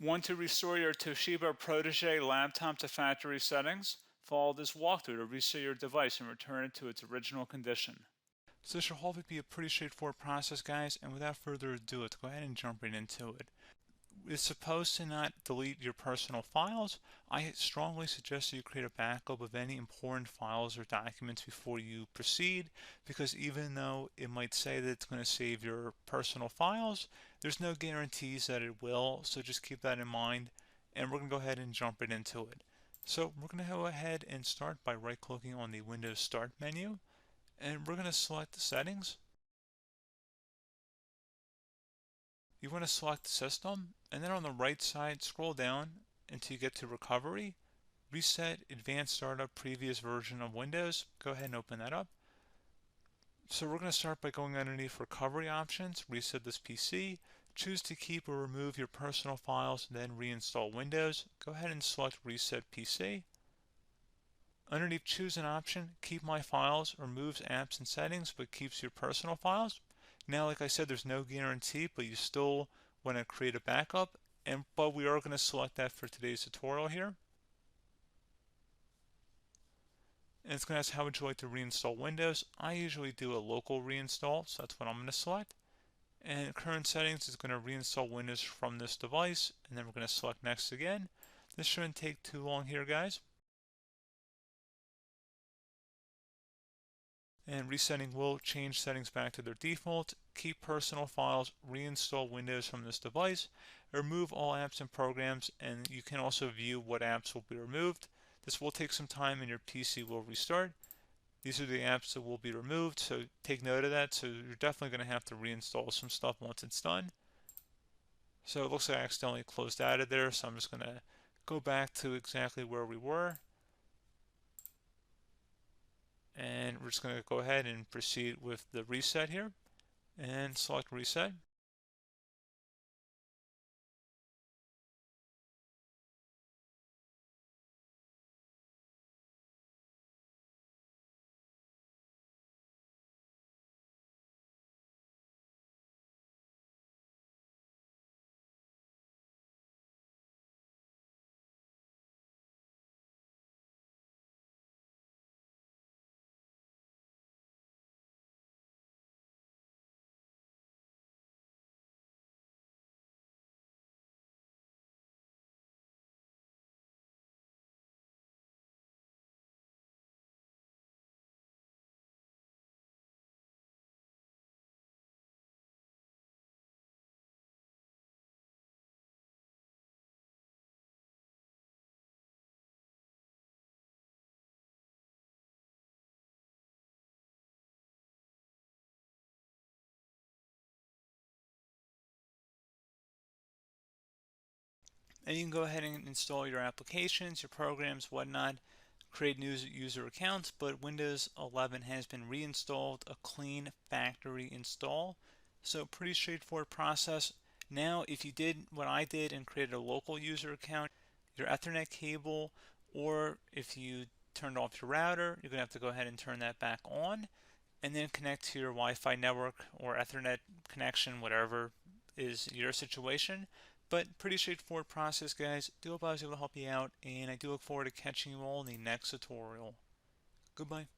Want to restore your Toshiba Portege laptop to factory settings? Follow this walkthrough to reset your device and return it to its original condition. So this should hopefully be a pretty straightforward process, guys, and without further ado, let's go ahead and jump right into it. It's supposed to not delete your personal files. I strongly suggest that you create a backup of any important files or documents before you proceed, because even though it might say that it's going to save your personal files, there's no guarantees that it will, so just keep that in mind, and we're going to go ahead and jump right into it. So we're going to go ahead and start by right-clicking on the Windows Start menu, and we're going to select the settings. You want to select System, and then on the right side, scroll down until you get to Recovery. Reset Advanced Startup Previous Version of Windows. Go ahead and open that up. So we're going to start by going underneath Recovery Options, reset this PC. Choose to keep or remove your personal files, then reinstall Windows. Go ahead and select Reset PC. Underneath Choose an option, Keep My Files removes apps and settings but keeps your personal files. Now, like I said, there's no guarantee, but you still want to create a backup, but we are going to select that for today's tutorial here. And it's going to ask how would you like to reinstall Windows. I usually do a local reinstall, so that's what I'm going to select. And current settings is going to reinstall Windows from this device, and then we're going to select next again. This shouldn't take too long here, guys. And resetting will change settings back to their default, keep personal files, reinstall Windows from this device, remove all apps and programs, and you can also view what apps will be removed. This will take some time and your PC will restart. These are the apps that will be removed, so take note of that. So you're definitely going to have to reinstall some stuff once it's done. So it looks like I accidentally closed out of there, so I'm just going to go back to exactly where we were. And we're just going to go ahead and proceed with the reset here and select reset. And you can go ahead and install your applications, your programs, whatnot, create new user accounts, but Windows 11 has been reinstalled, a clean factory install. So pretty straightforward process. Now, if you did what I did and created a local user account, your Ethernet cable, or if you turned off your router, you're going to have to go ahead and turn that back on, and then connect to your Wi-Fi network or Ethernet connection, whatever is your situation. But pretty straightforward process, guys. Do hope I was able to help you out, and I do look forward to catching you all in the next tutorial. Goodbye.